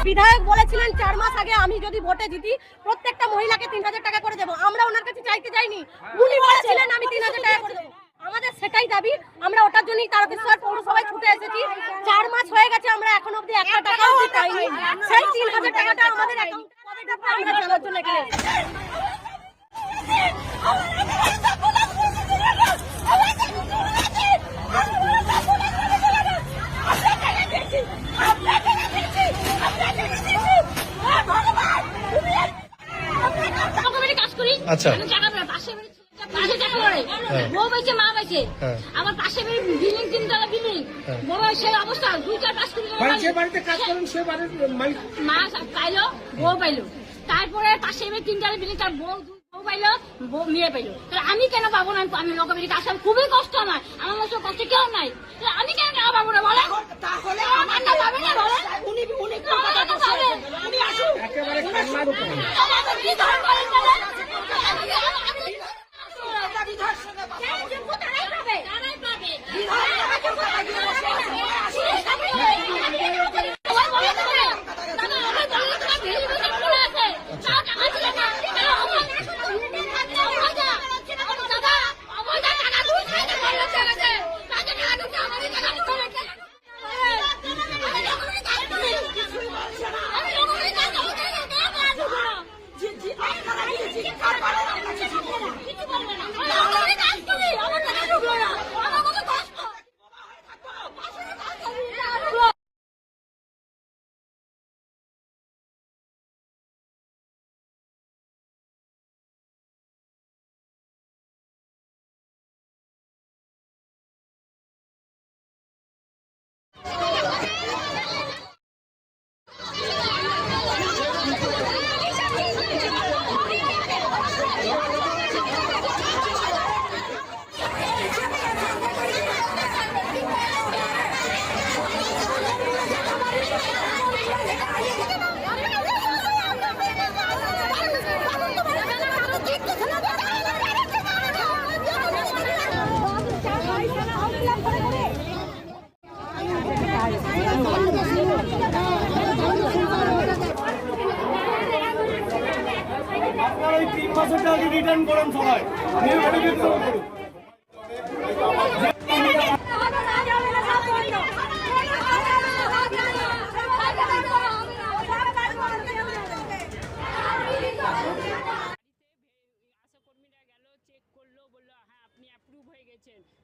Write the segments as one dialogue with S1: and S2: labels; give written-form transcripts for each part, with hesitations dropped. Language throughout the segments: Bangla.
S1: বিধায়ক বলেছিলেন 4 মাস আগে আমি যদি ভোটে জিতি প্রত্যেকটা মহিলাকে 3000 টাকা করে দেব। আমরা ওনার কাছে চাইতে যাইনি, উনি বলেছিলেন আমি 3000 টাকা করে দেব। আমাদের সেটাই দাবি, আমরা ওটার জন্যই তারকেশ্বর পৌরসভায় ছুটে এসেছি। 4 মাস হয়ে গেছে, আমরা এখনো অবধি 1 টাকাও পাইনি। সেই 3000 টাকাটা আমাদের অ্যাকাউন্টে কবে ঢুকবে আমরা জানার জন্য এখানে
S2: আচ্ছা
S3: বউ বাইছে মা বাইছে আমার পাশে বিল্ডিং 3 তলা বিল্ডিং বউ সেই অবস্থা 2-4 পাঁচ বাড়িতে কাজ করেন সে বাড়ির মা পাইলো বউ পাইলো তারপরে পাশে 3 তলা বিল্ডিং তার বউ পাইলো বউ মেয়ে পাইলো আমি কেন পাবো না? আমি লোকের বাড়িতে আসলে খুবই কষ্ট আমার আমার মতো কষ্ট কেউ নাই, আমি কেন পাবো না বলে? তাহলে আমার না পাবে না বলে উনি উনি আসুন একেবারে আমাদের কি ধরন করেন
S4: রিটার্ন করেন সবাই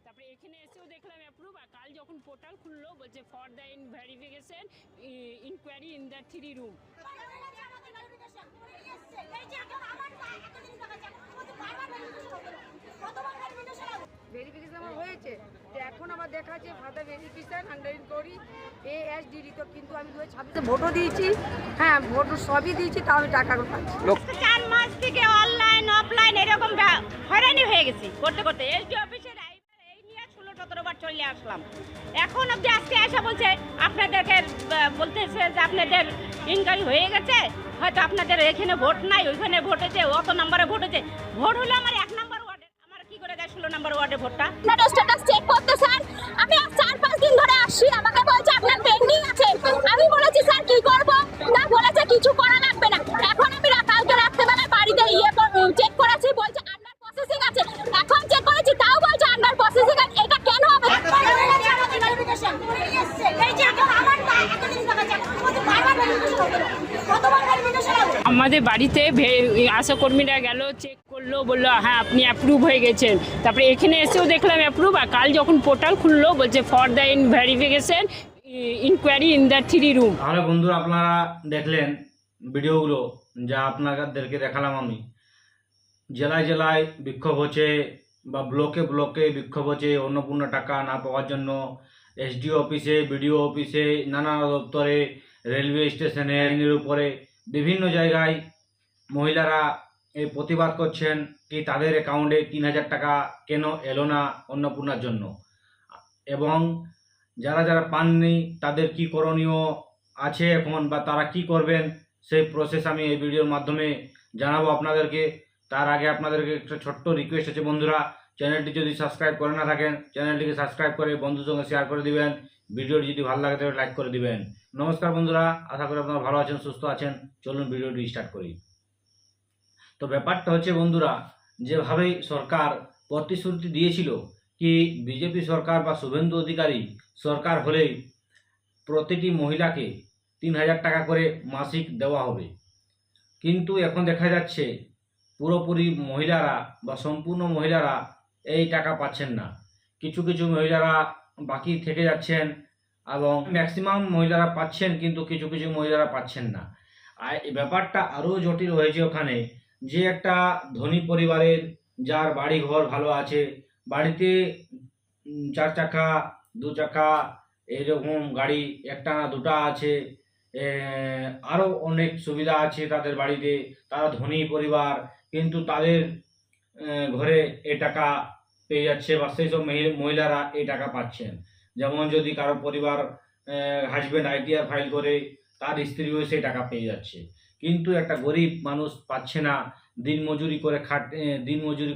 S5: তারপরে এখানে এসেও দেখলাম অ্যাপ্রুভ, আর কাল যখন পোর্টাল খুললো বলছে for the verification inquiry in the 3 room.
S6: Verification আমার হয়েছে, এখন আবার দেখাচ্ছে further verification under inquiry ASDD, তো কিন্তু আমি 2026 ভোটও দিয়েছি, হ্যাঁ ভোট সবই দিয়েছি, তাও আমি টাকা পাচ্ছি।
S3: 4 মাস থেকে অনলাইন অফলাইন এরকম হয়রানি হয়ে গেছি করতে করতে। এসডি অফিসের এই নিয়ে 16-17 বার চলে আসলাম, এখন অব্দি আজকে এসে বলছে আপনাদেরকে বলতেছে যে আপনাদের ইনকোয়ারি হয়ে গেছে, হয়তো আপনাদের এখানে ভোট নাই, ওইখানে ভোট হয়েছে, অত নম্বরে ভোট হয়েছে। ভোট হলো আমার 1 নম্বর ওয়ার্ডে, আমার কি করে দেয় 16 নম্বর ওয়ার্ডে ভোটটা?
S1: স্ট্যাটাস চেক করতে স্যার, আমি 4-5 দিন ধরে আসছি, আমাকে বলছে আপনার পেন্ডিং আছে। আমি বলেছি স্যার কি করব, না বলেছে কিছু করা লাগবে না। এখন আমি কালকে রাত্রেবেলা বাড়িতে চেক করেছি, বলছে আন্ডার প্রসেসিং আছে। এখন চেক করেছি, তাও বলছে আন্ডার প্রসেসিং আছে। এটা কেন হবে?
S5: আমাদের বাড়িতে আশাকর্মীরা গেল, চেক করলো, বললো হ্যাঁ আপনি অ্যাপ্রুভ হয়ে গেছেন। তারপরে এখানে এসেও দেখলাম অ্যাপ্রুভ, আর কাল যখন পোর্টাল খুললো বলছে for the verification inquiry in the 3 room.
S7: তাহলে বন্ধুরা আপনারা দেখলেন ভিডিওগুলো যা আপনাদেরকে দেখালাম আমি। জেলায় জেলায় বিক্ষোভ হচ্ছে বা ব্লকে ব্লকে বিক্ষোভ হচ্ছে অন্নপূর্ণা টাকা না পাওয়ার জন্য। এসডিও অফিসে, বিডিও অফিসে, নানা দপ্তরে, রেলওয়ে স্টেশনে, আইনের উপরে বিভিন্ন জায়গায় মহিলারা এই প্রতিবাদ করছেন কি তাদের অ্যাকাউন্টে 3000 টাকা কেন এলো না অন্নপূর্ণার জন্য, এবং যারা যারা পাননি তাদের কি করণীয় আছে এখন বা তারা কি করবেন সেই প্রসেস আমি এই ভিডিওর মাধ্যমে জানাবো আপনাদেরকে। তার আগে আপনাদেরকে একটা ছোট্ট রিকোয়েস্ট আছে বন্ধুরা, চ্যানেলটি যদি সাবস্ক্রাইব করে না থাকেন চ্যানেলটিকে সাবস্ক্রাইব করে বন্ধুর সঙ্গে শেয়ার করে দিবেন। ভিডিওটি যদি ভালো লাগে তাহলে লাইক করে দিবেন। নমস্কার বন্ধুরা, আশা করি আপনারা ভালো আছেন, সুস্থ আছেন। চলুন ভিডিওটি স্টার্ট করি। তো ব্যাপারটা হচ্ছে বন্ধুরা, যেভাবেই সরকার প্রতিশ্রুতি দিয়েছিল কি বিজেপি সরকার বা শুভেন্দু অধিকারী সরকার হলেই প্রতিটি মহিলাকে 3,000 টাকা করে মাসিক দেওয়া হবে, কিন্তু এখন দেখা যাচ্ছে পুরোপুরি মহিলারা বা সম্পূর্ণ মহিলারা এই টাকা পাচ্ছেন না। কিছু কিছু মহিলারা বাকি থেকে যাচ্ছেন এবং ম্যাক্সিমাম মহিলারা পাচ্ছেন, কিন্তু কিছু কিছু মহিলারা পাচ্ছেন না। আর এই ব্যাপারটা আরও জটিল হয়েছে ওখানে, যে একটা ধনী পরিবারের যার বাড়ি ঘর ভালো আছে, বাড়িতে 4 চাকা 2 চাকা এরকম গাড়ি একটা না দুটা আছে, আরও অনেক সুবিধা আছে তাদের বাড়িতে, তারা ধনী পরিবার, কিন্তু তাদের ঘরে এই টাকা পেয়ে যাচ্ছে বা সেই সব মহিলারা এই টাকা পাচ্ছেন। যেমন যদি কারো পরিবার হাজব্যান্ড ITR ফাইল করে, তার স্ত্রীও সেই টাকা পেয়ে যাচ্ছে, কিন্তু একটা গরিব মানুষ পাচ্ছে না। দিনমজুরি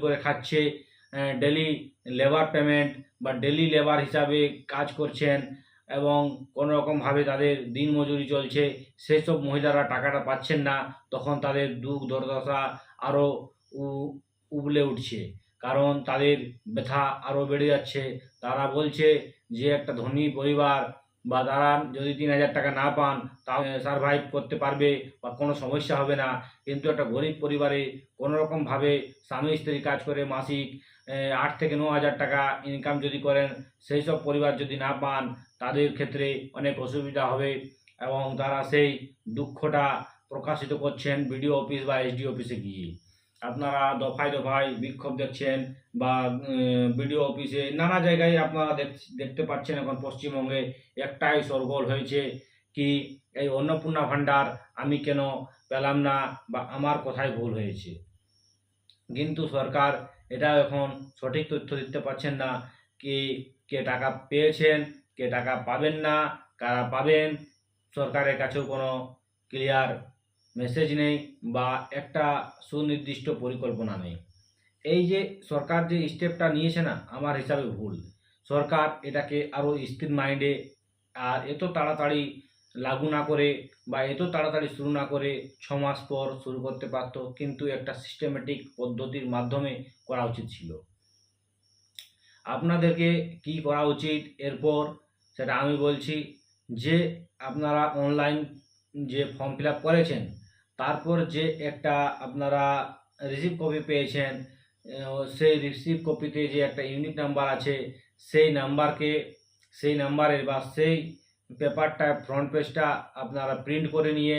S7: করে খাচ্ছে, ডেলি লেবার পেমেন্ট বা ডেলি লেবার হিসাবে কাজ করছেন এবং কোনো রকমভাবে তাদের দিনমজুরি চলছে, সেই সব মহিলারা টাকাটা পাচ্ছেন না। তখন তাদের দুঃখ দুর্দশা আরও উবলে উঠছে, কারণ তাদের ব্যথা আরও বেড়ে যাচ্ছে। তারা বলছে যে একটা ধনী পরিবার বা তারা যদি 3,000 টাকা না পান তাও সারভাইভ করতে পারবে বা কোনো সমস্যা হবে না, কিন্তু একটা গরিব পরিবারে কোনো রকমভাবে স্বামী স্ত্রী কাজ করে মাসিক 8 থেকে 9,000 টাকা ইনকাম যদি করেন, সেই সব পরিবার যদি না পান তাদের ক্ষেত্রে অনেক অসুবিধা হবে এবং তারা সেই দুঃখটা প্রকাশিত করছেন বিডিও অফিস বা SD অফিসে গিয়ে। আপনারা দফায় দফায় বিক্ষোভ দেখছেন বা বিডিও অফিসে নানা জায়গায় আপনারা দেখতে পাচ্ছেন। এখন পশ্চিমবঙ্গে একটাই শোরগোল হয়েছে কি এই অন্নপূর্ণা ভাণ্ডার আমি কেন পেলাম না বা আমার কোথায় ভুল হয়েছে, কিন্তু সরকার এটা এখন সঠিক তথ্য দিতে পারছেন না কি কে টাকা পেয়েছেন, কে টাকা পাবেন না, কারা পাবেন। সরকারের কাছেও কোনো ক্লিয়ার মেসেজ নেই বা একটা সুনির্দিষ্ট পরিকল্পনা নেই। এই যে সরকার যে স্টেপটা নিয়েছে না, আমার হিসাবে ভুল। সরকার এটাকে আরও স্থির মাইন্ডে আর এত তাড়াতাড়ি লাগু না করে বা এত তাড়াতাড়ি শুরু না করে 6 মাস পর শুরু করতে পারতো, কিন্তু একটা সিস্টেমেটিক পদ্ধতির মাধ্যমে করা উচিত ছিল। আপনাদেরকে কি করা উচিত এরপর সেটা আমি বলছি, যে আপনারা অনলাইন যে ফর্ম ফিল আপ করেছেন, তারপর যে একটা আপনারা রিসিভ কপি পেয়েছেন, সেই রিসিভ কপিতে যে একটা ইউনিক নাম্বার আছে, সেই নাম্বারের বা সেই পেপারটা ফ্রন্ট পেজটা আপনারা প্রিন্ট করে নিয়ে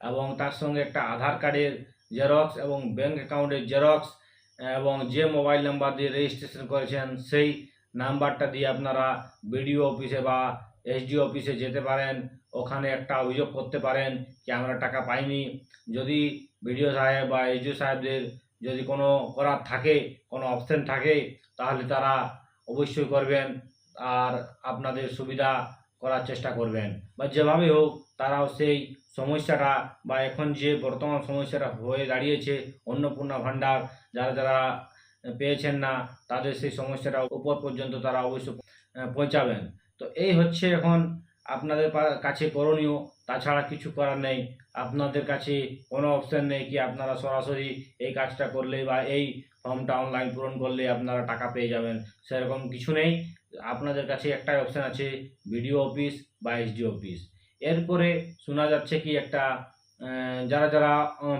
S7: এবং তার সঙ্গে একটা আধার কার্ডের জেরক্স এবং ব্যাঙ্ক অ্যাকাউন্টের জেরক্স এবং যে মোবাইল নাম্বার দিয়ে রেজিস্ট্রেশন করেছেন সেই নাম্বারটা দিয়ে আপনারা বিডিও অফিসে বা SD অফিসে যেতে পারেন। ওখানে একটা অভিযোগ করতে পারেন যে আমরা টাকা পাইনি। যদি বিডিও সাহেব বা SDO সাহেবদের যদি কোনো করার থাকে, কোনো অপশন থাকে, তাহলে তারা অবশ্যই করবেন আর আপনাদের সুবিধা করার চেষ্টা করবেন বা যেভাবে হোক তারাও সেই সমস্যাটা বা এখন যে বর্তমান সমস্যাটা হয়ে দাঁড়িয়েছে অন্নপূর্ণা ভাণ্ডার যারা যারা পেয়েছেন না, তাদের সেই সমস্যাটা উপর পর্যন্ত তারা অবশ্যই পৌঁছাবেন। তো এই হচ্ছে এখন আপনাদের কাছে করণীয়, তাছাড়া কিছু করার নেই। আপনাদের কাছে কোনো অপশন নেই কি আপনারা সরাসরি এই কাজটা করলে বা এই ফর্মটা অনলাইন পূরণ করলে আপনারা টাকা পেয়ে যাবেন, সেরকম কিছু নেই। আপনাদের কাছে একটাই অপশন আছে, বিডিও অফিস বা SD অফিস। এরপরে শোনা যাচ্ছে কি একটা যারা যারা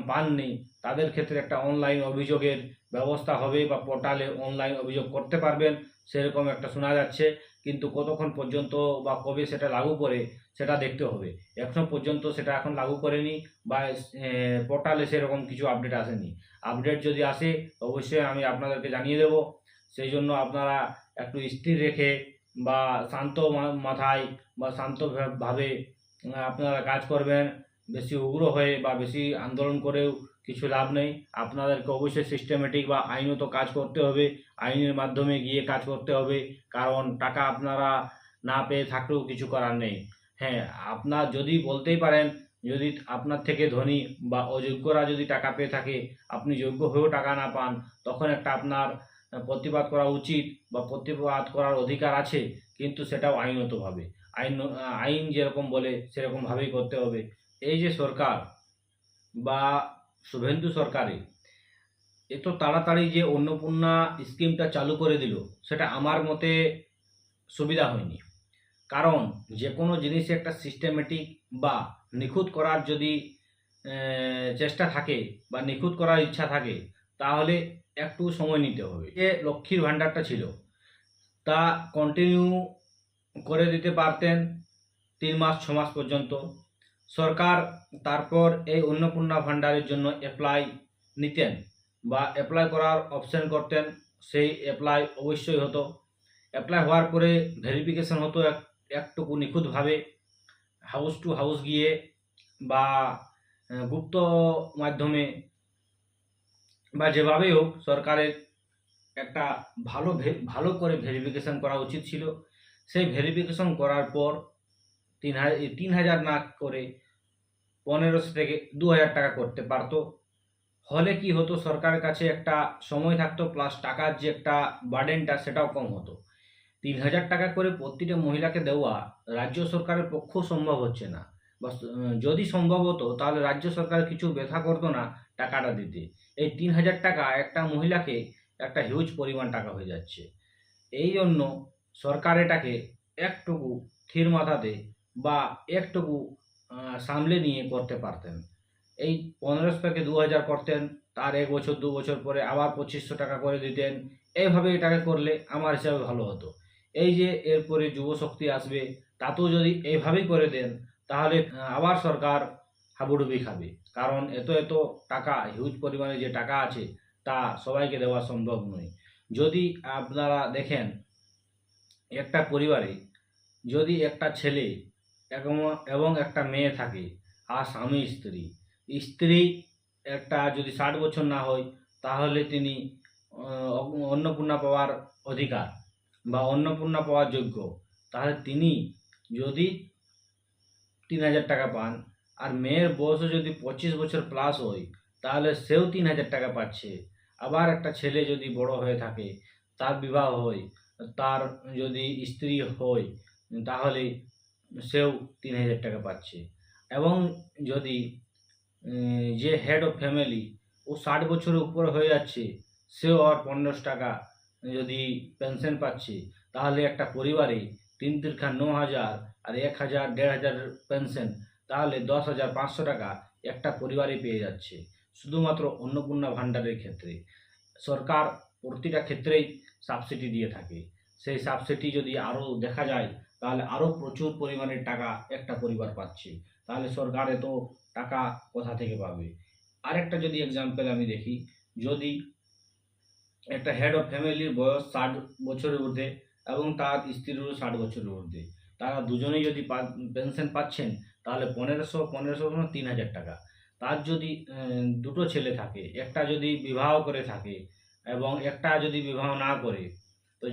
S7: পাননি তাদের ক্ষেত্রে একটা অনলাইন অভিযোগের ব্যবস্থা হবে বা পোর্টালে অনলাইন অভিযোগ করতে পারবেন, সেরকম একটা শোনা যাচ্ছে। কিন্তু কতক্ষণ পর্যন্ত বা কবে সেটা লাগু করে সেটা দেখতে হবে। এখনো পর্যন্ত সেটা এখন লাগু করেনি বা পোর্টালে সেরকম কিছু আপডেট আসেনি। আপডেট যদি আসে অবশ্যই আমি আপনাদেরকে জানিয়ে দেব। সেই জন্য আপনারা একটু স্থির রেখে বা শান্ত মাথায় বা শান্তভাবে আপনারা কাজ করবেন। বেশি উগ্র হয়ে বা বেশি আন্দোলন করেও কিছু লাভ নেই। আপনাদেরকে অবশ্যই সিস্টেমেটিক বা আইনত কাজ করতে হবে, আইনের মাধ্যমে গিয়ে কাজ করতে হবে, কারণ টাকা আপনারা না পেয়ে থাকলেও কিছু করার নেই। হ্যাঁ, আপনার যদি বলতেই পারেন যদি আপনার থেকে ধনী বা অযোগ্যরা যদি টাকা পেয়ে থাকে, আপনি যোগ্য হয়েও টাকা না পান, তখন একটা আপনার প্রতিবাদ করা উচিত বা প্রতিবাদ করার অধিকার আছে, কিন্তু সেটাও আইনতভাবে। আইন যেরকম বলে সেরকমভাবেই করতে হবে। এই যে সরকার বা শুভেন্দু সরকারে এত তাড়াতাড়ি যে অন্নপূর্ণা স্কিমটা চালু করে দিল, সেটা আমার মতে সুবিধা হয়নি। কারণ যে কোনো জিনিসে একটা সিস্টেমেটিক বা নিখুঁত করার যদি চেষ্টা থাকে বা নিখুঁত করার ইচ্ছা থাকে, তাহলে একটু সময় নিতে হবে। যে লক্ষ্মীর ভাণ্ডারটা ছিল তা কন্টিনিউ করে দিতে পারতেন 3 মাস 6 মাস পর্যন্ত সরকার। তারপর এই অন্নপূর্ণা ভাণ্ডারের জন্য অ্যাপ্লাই নিতেন বা অ্যাপ্লাই করার অপশন করতেন, সেই অ্যাপ্লাই অবশ্যই হতো। অ্যাপ্লাই হওয়ার পরে ভেরিফিকেশন হতো একটুকু নিখুঁতভাবে, হাউস টু হাউস গিয়ে বা গুপ্ত মাধ্যমে বা যেভাবেই হোক, সরকারের একটা ভালো করে ভেরিফিকেশন করা উচিত ছিল। সেই ভেরিফিকেশন করার পর 3,000 না করে 1500 থেকে 2,000 টাকা করতে পারতো। হলে কি হতো, সরকারের কাছে একটা সময় থাকতো, প্লাস টাকার যে একটা বার্ডেনটা সেটাও কম হতো। 3,000 টাকা করে প্রতিটা মহিলাকে দেওয়া রাজ্য সরকারের পক্ষেও সম্ভব হচ্ছে না, বা যদি সম্ভব হতো তাহলে রাজ্য সরকার কিছু ব্যথা করতো না টাকাটা দিতে। এই 3,000 টাকা একটা মহিলাকে একটা হিউজ পরিমাণ টাকা হয়ে যাচ্ছে। এই জন্য সরকার এটাকে একটুকু স্থির মাথাতে বা একটুকু সামলে নিয়ে করতে পারতেন। এই 1500 থেকে 2,000 করতেন, তার 1 বছর 2 বছর পরে আবার 2500 টাকা করে দিতেন। এইভাবে এটাকে করলে আমার হিসাবে ভালো হতো। এই যে এরপরে যুবশক্তি আসবে, তাতেও যদি এইভাবেই করে দেন, তাহলে আবার সরকার হাবুডুবি খাবে। কারণ এত টাকা, হিউজ পরিমাণে যে টাকা আছে, তা সবাইকে দেওয়া সম্ভব নয়। যদি আপনারা দেখেন, একটা পরিবারে যদি একটা ছেলে এবং একটা মেয়ে থাকে, আর স্বামী স্ত্রী একটা যদি 60 বছর না হয়, তাহলে তিনি অন্নপূর্ণা পাওয়ার অধিকার বা অন্নপূর্ণা পাওয়ার যোগ্য। তাহলে তিনি যদি 3,000 টাকা পান, আর মেয়ের বয়সও যদি 25 বছর প্লাস হয়, তাহলে সেও 3,000 টাকা পাচ্ছে। আবার একটা ছেলে যদি বড় হয়ে থাকে, তার বিবাহ হয়, তার যদি স্ত্রী হয়, তাহলে সেও 3,000 টাকা পাচ্ছে। এবং যদি যে হেড অফ ফ্যামিলি ও 60 বছরের উপরে হয়ে যাচ্ছে, সেও আর 1500 টাকা যদি পেনশন পাচ্ছে, তাহলে একটা পরিবারে 3 তিরখা 9,000 আর 1,000 1,500 পেনশন, তাহলে 10,500 টাকা একটা পরিবারে পেয়ে যাচ্ছে। শুধুমাত্র অন্নপূর্ণা ভাণ্ডারের ক্ষেত্রে সরকার প্রতিটা ক্ষেত্রেই সাবসিডি দিয়ে থাকে। সেই সাবসিডি যদি আরও দেখা যায়, তাহলে আরও প্রচুর পরিমাণের টাকা একটা পরিবার পাচ্ছে। তাহলে সরকার এত টাকা কোথা থেকে পাবে? আরেকটা যদি এক্সাম্পল আমি দেখি, যদি একটা হেড অফ ফ্যামিলির বয়স 60 বছরের ঊর্ধ্বে এবং তার স্ত্রীরও 60 বছরের ঊর্ধ্বে, তারা দুজনেই যদি পেনশন পাচ্ছেন, তাহলে 1500 3,000 টাকা। তার যদি দুটো ছেলে থাকে, একটা যদি বিবাহ করে থাকে এবং একটা যদি বিবাহ না করে, তো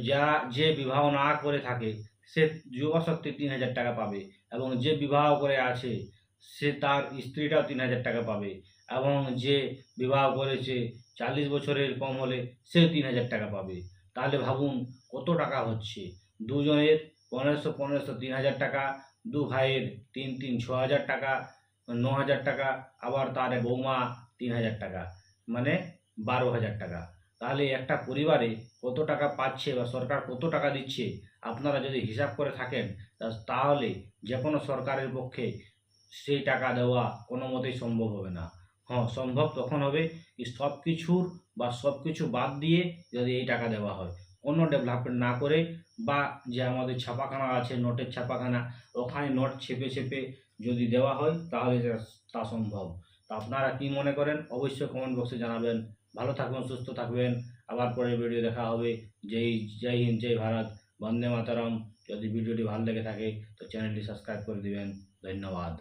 S7: যে বিবাহ না করে থাকে সে যুবশক্তি 3,000 টাকা পাবে, এবং যে বিবাহ করে আছে সে তার স্ত্রীটাও 3,000 টাকা পাবে, এবং যে বিবাহ করেছে 40 বছরের কম হলে সেও 3,000 টাকা পাবে। তাহলে ভাবুন কত টাকা হচ্ছে। দুজনের 1500 3,000 টাকা, দু ভাইয়ের 3 6,000 টাকা, 9,000 টাকা, আবার তার বৌমা 3,000 টাকা, মানে 12,000 টাকা। তাহলে একটা পরিবারে কত টাকা পাচ্ছে বা সরকার কত টাকা দিচ্ছে, আপনারা যদি হিসাব করে থাকেন, তাহলে যে কোনো সরকারের পক্ষে সেই টাকা দেওয়া কোনো মতেই সম্ভব হবে না। হ্যাঁ, সম্ভব তখন হবে কি সব কিছু বাদ দিয়ে যদি এই টাকা দেওয়া হয়, কোনো ডেভেলপমেন্ট না করে, বা যে আমাদের ছাপাখানা আছে, নোটের ছাপাখানা, ওখানে নোট ছেপে যদি দেওয়া হয়, তাহলে তা সম্ভব। তা আপনারা কি মনে করেন অবশ্যই কমেন্ট বক্সে জানাবেন। ভালো থাকবেন, সুস্থ থাকবেন। আবার পরের ভিডিও দেখা হবে। জয় হিন্দ, জয় ভারত, বন্দে মাতরম। যদি ভিডিওটি ভালো লেগে থাকে তো চ্যানেলটি সাবস্ক্রাইব করে দিবেন। ধন্যবাদ।